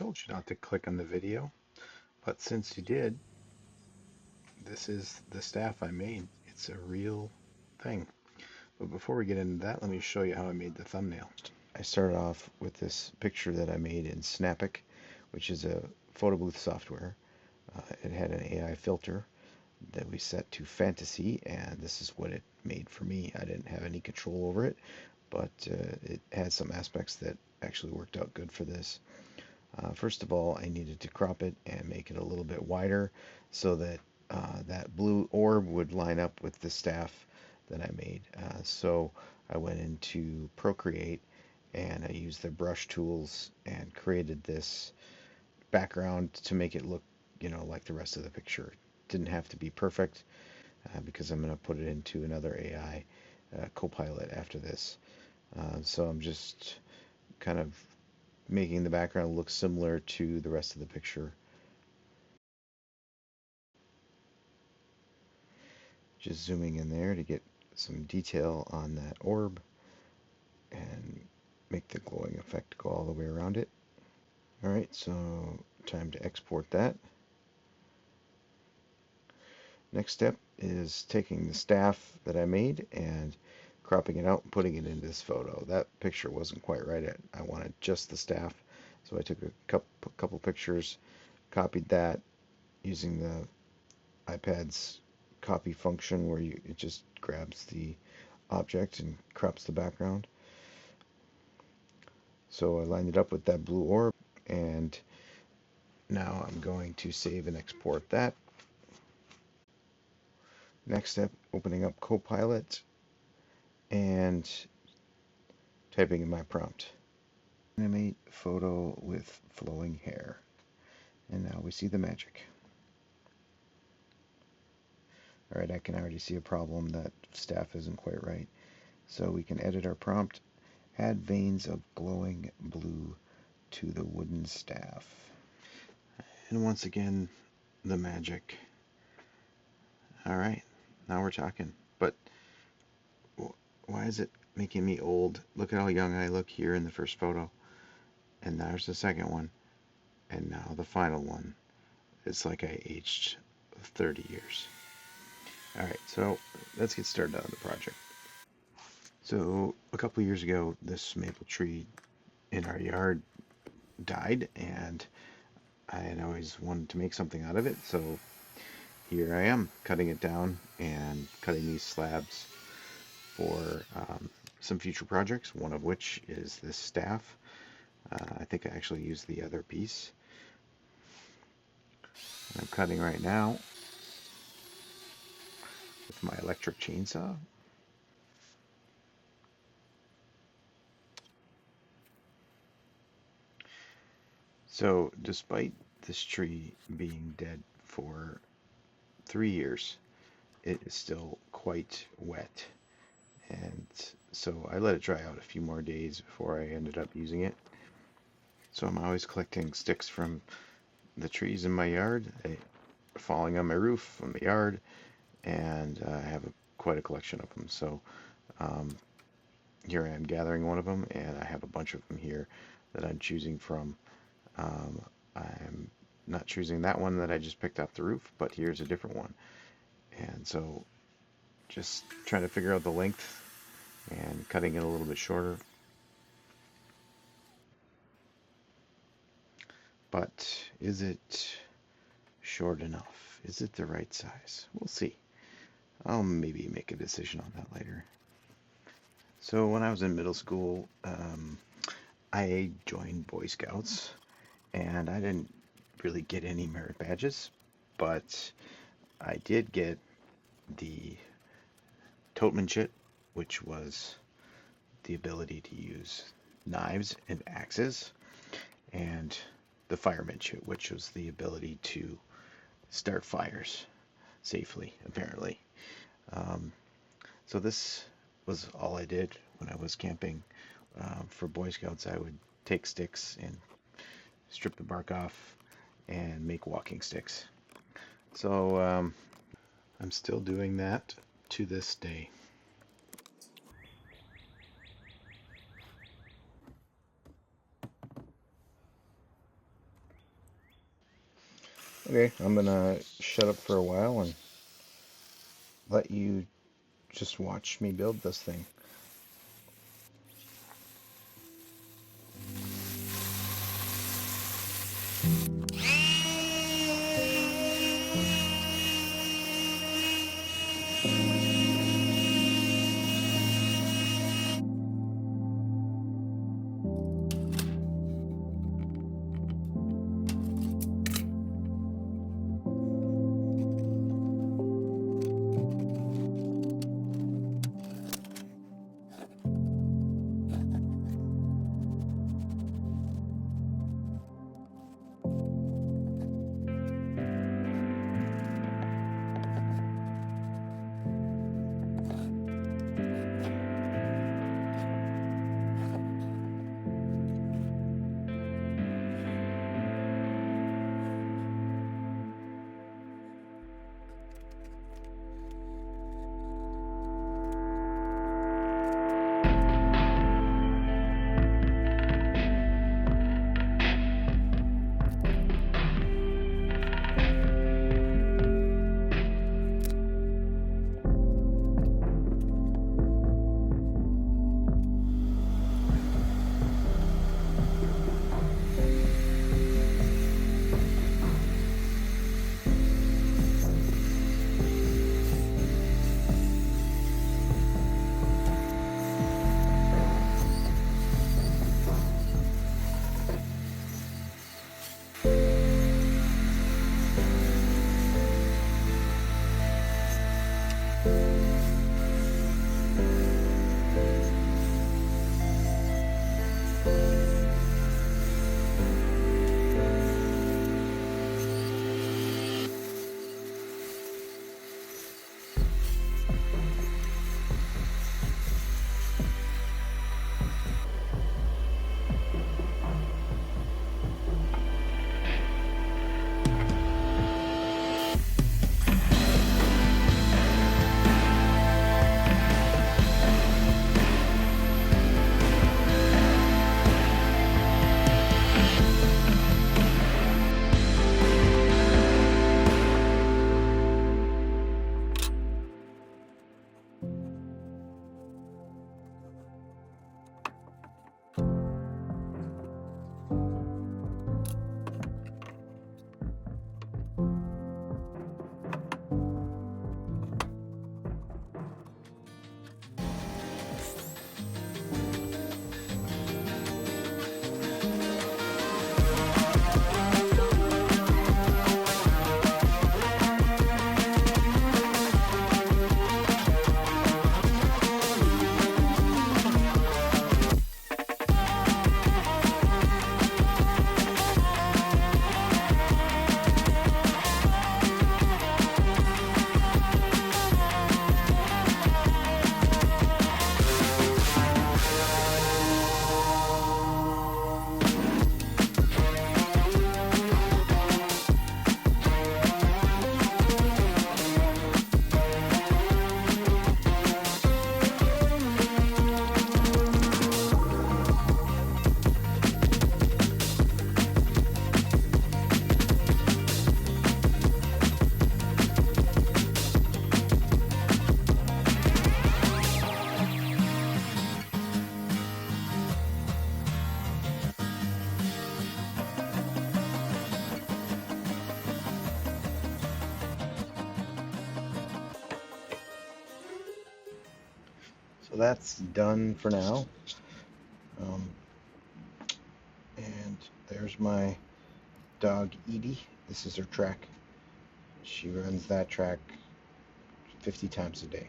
told you not to click on the video, but since you did, this is the staff I made. It's a real thing. But before we get into that, let me show you how I made the thumbnail. I started off with this picture that I made in Snappic, which is a photo booth software. It had an AI filter that we set to fantasy, and this is what it made for me. I didn't have any control over it, but it had some aspects that actually worked out good for this. First of all, I needed to crop it and make it a little bit wider so that that blue orb would line up with the staff that I made. So I went into Procreate and I used the brush tools and created this background to make it look, like the rest of the picture. It didn't have to be perfect because I'm going to put it into another AI Copilot after this. So I'm just kind of making the background look similar to the rest of the picture. Just zooming in there to get some detail on that orb and make the glowing effect go all the way around it. Alright, so time to export that. Next step is taking the staff that I made and cropping it out and putting it into this photo. That picture wasn't quite right. I wanted just the staff, so I took a couple pictures, copied that using the iPad's copy function where it just grabs the object and crops the background. So I lined it up with that blue orb, and now I'm going to save and export that. Next step, opening up Copilot and typing in my prompt. Animate photo with flowing hair. And now we see the magic. Alright, I can already see a problem. That staff isn't quite right. So we can edit our prompt. Add veins of glowing blue to the wooden staff. And once again, the magic. Alright, now we're talking. But why is it making me old? Look at how young I look here in the first photo. And there's the second one. And now the final one. It's like I aged 30 years. Alright, so let's get started on the project. So a couple years ago, this maple tree in our yard died, and I had always wanted to make something out of it, so here I am cutting it down and cutting these slabs for some future projects, one of which is this staff. I think I actually used the other piece. I'm cutting right now with my electric chainsaw. So despite this tree being dead for 3 years, it is still quite wet. And so I let it dry out a few more days before I ended up using it. So I'm always collecting sticks from the trees in my yard, falling on my roof from the yard, and I have quite a collection of them. So um, here I am gathering one of them, and I have a bunch of them here that I'm choosing from. I'm not choosing that one that I just picked off the roof, but here's a different one. And so just trying to figure out the length and cutting it a little bit shorter. But is it short enough? Is it the right size? We'll see. I'll maybe make a decision on that later. So when I was in middle school, I joined Boy Scouts, and I didn't really get any merit badges, but I did get the Totemanship, which was the ability to use knives and axes, and the Firemanship, which was the ability to start fires safely, apparently. Um, so this was all I did when I was camping. For Boy Scouts, I would take sticks and strip the bark off and make walking sticks. So I'm still doing that to this day. Okay, I'm gonna shut up for a while and let you just watch me build this thing. So that's done for now. Um, and there's my dog Edie. This is her track. She runs that track 50 times a day.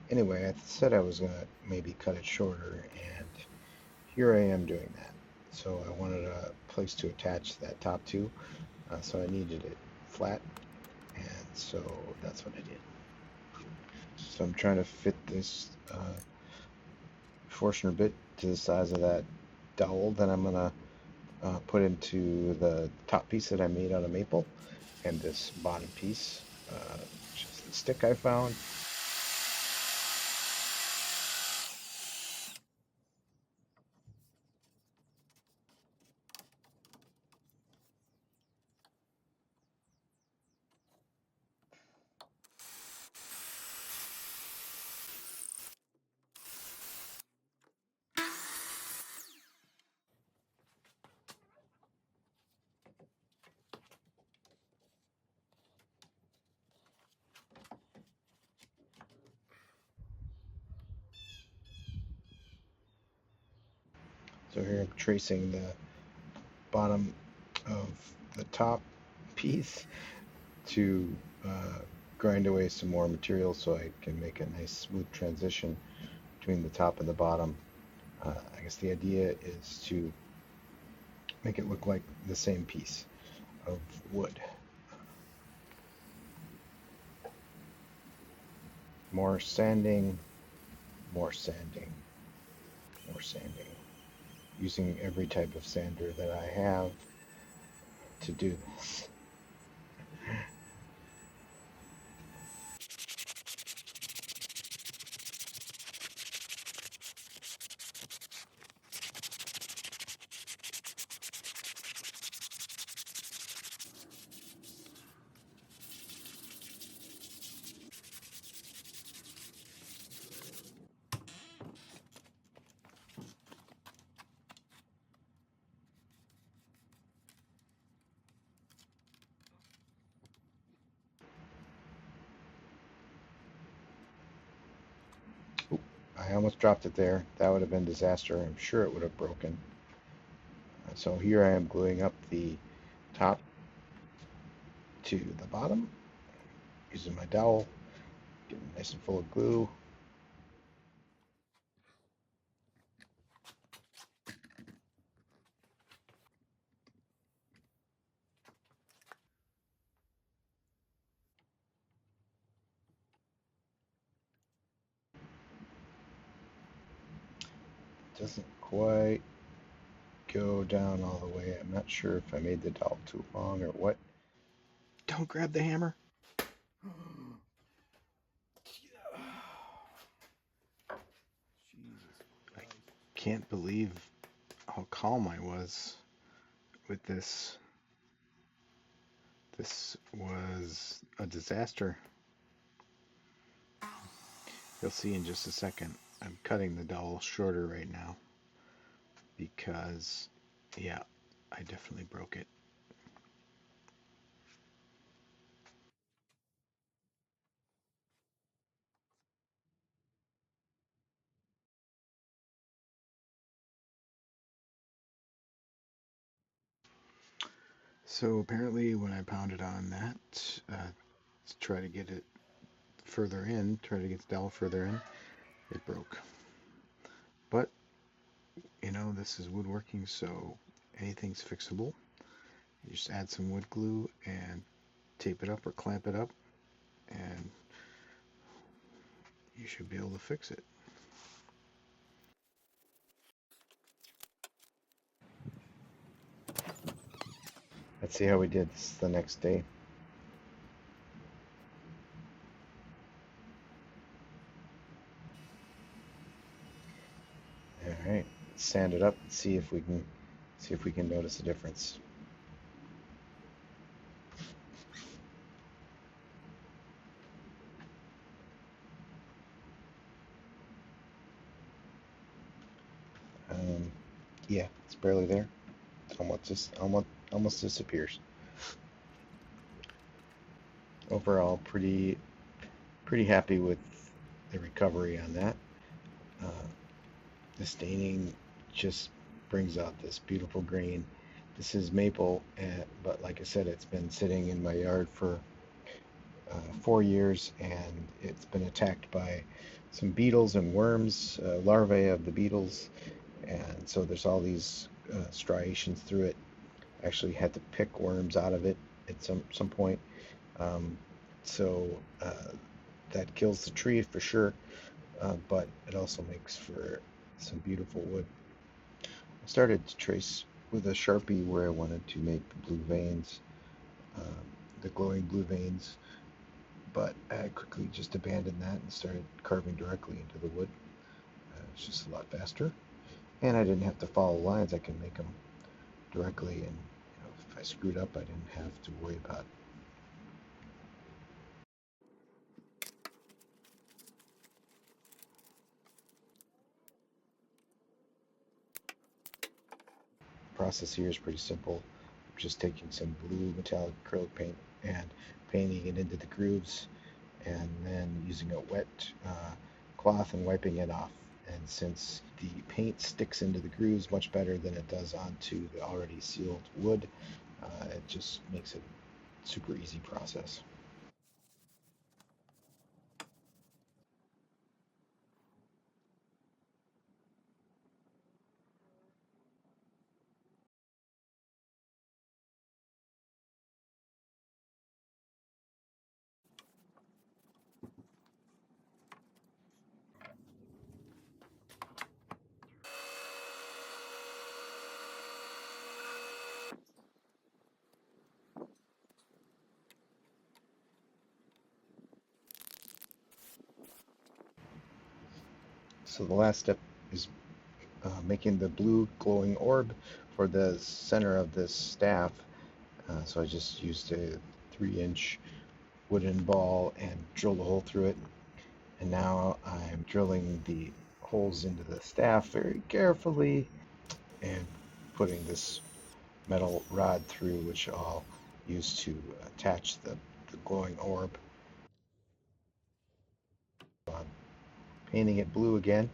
Anyway, I said I was gonna maybe cut it shorter, and here I am doing that. So I wanted a place to attach that top to, so I needed it flat, and so that's what I did. So I'm trying to fit this Forstner bit to the size of that dowel that I'm gonna put into the top piece that I made out of maple, and this bottom piece, which is the stick I found. So here I'm tracing the bottom of the top piece to grind away some more material so I can make a nice smooth transition between the top and the bottom. I guess the idea is to make it look like the same piece of wood. More sanding, more sanding, more sanding. Using every type of sander that I have to do this. Oop, I almost dropped it there. That would have been disaster. I'm sure it would have broken. So here I am gluing up the top to the bottom using my dowel, getting nice and full of glue. Doesn't quite go down all the way. I'm not sure if I made the dowel too long or what. Don't grab the hammer. I can't believe how calm I was with this. This was a disaster. You'll see in just a second. I'm cutting the dowel shorter right now because, yeah, I definitely broke it. So apparently when I pounded on that to try to get it further in, try to get the dowel further in, it broke. But, you know, this is woodworking, so anything's fixable. You just add some wood glue and tape it up or clamp it up, and you should be able to fix it. Let's see how we did. This is the next day. All right, let's sand it up and see if we can notice a difference. Yeah, it's barely there. Almost disappears. Overall, pretty happy with the recovery on that. Uh, the staining just brings out this beautiful green. This is maple, but like I said, it's been sitting in my yard for 4 years, and it's been attacked by some beetles and worms, larvae of the beetles, and so there's all these striations through it. Actually had to pick worms out of it at some point. Um, so that kills the tree for sure, but it also makes for some beautiful wood. I started to trace with a Sharpie where I wanted to make the blue veins, the glowing blue veins, but I quickly just abandoned that and started carving directly into the wood. It's just a lot faster, and I didn't have to follow lines. I can make them directly, and if I screwed up, I didn't have to worry about it. The process here is pretty simple. I'm just taking some blue metallic acrylic paint and painting it into the grooves, and then using a wet cloth and wiping it off. And since the paint sticks into the grooves much better than it does onto the already sealed wood, it just makes it a super easy process. So the last step is making the blue glowing orb for the center of this staff. So I just used a 3-inch wooden ball and drilled a hole through it. And now I'm drilling the holes into the staff very carefully and putting this metal rod through, which I'll use to attach the glowing orb. I'm painting it blue again,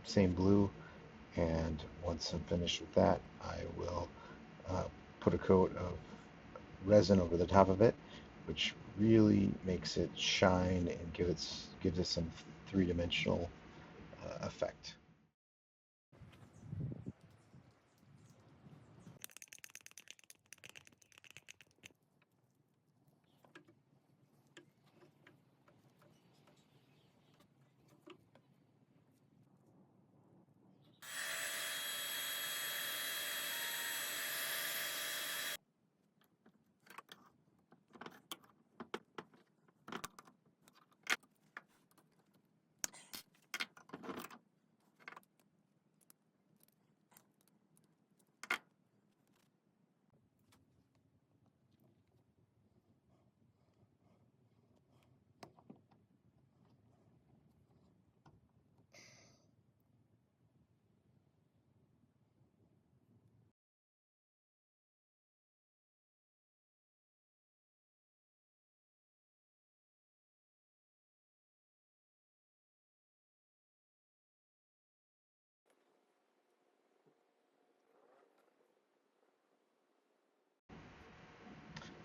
same blue, and once I'm finished with that, I will put a coat of resin over the top of it, which really makes it shine and gives it some three-dimensional effect.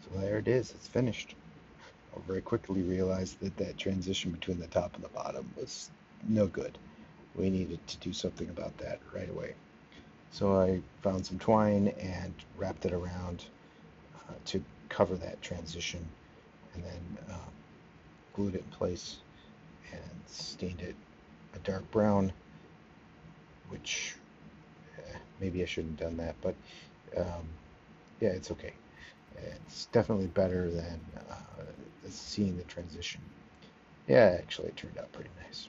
So there it is, it's finished. I very quickly realized that that transition between the top and the bottom was no good. We needed to do something about that right away. So I found some twine and wrapped it around to cover that transition, and then glued it in place and stained it a dark brown, which maybe I shouldn't have done that, but yeah, it's okay. It's definitely better than seeing the transition. Yeah, actually, it turned out pretty nice.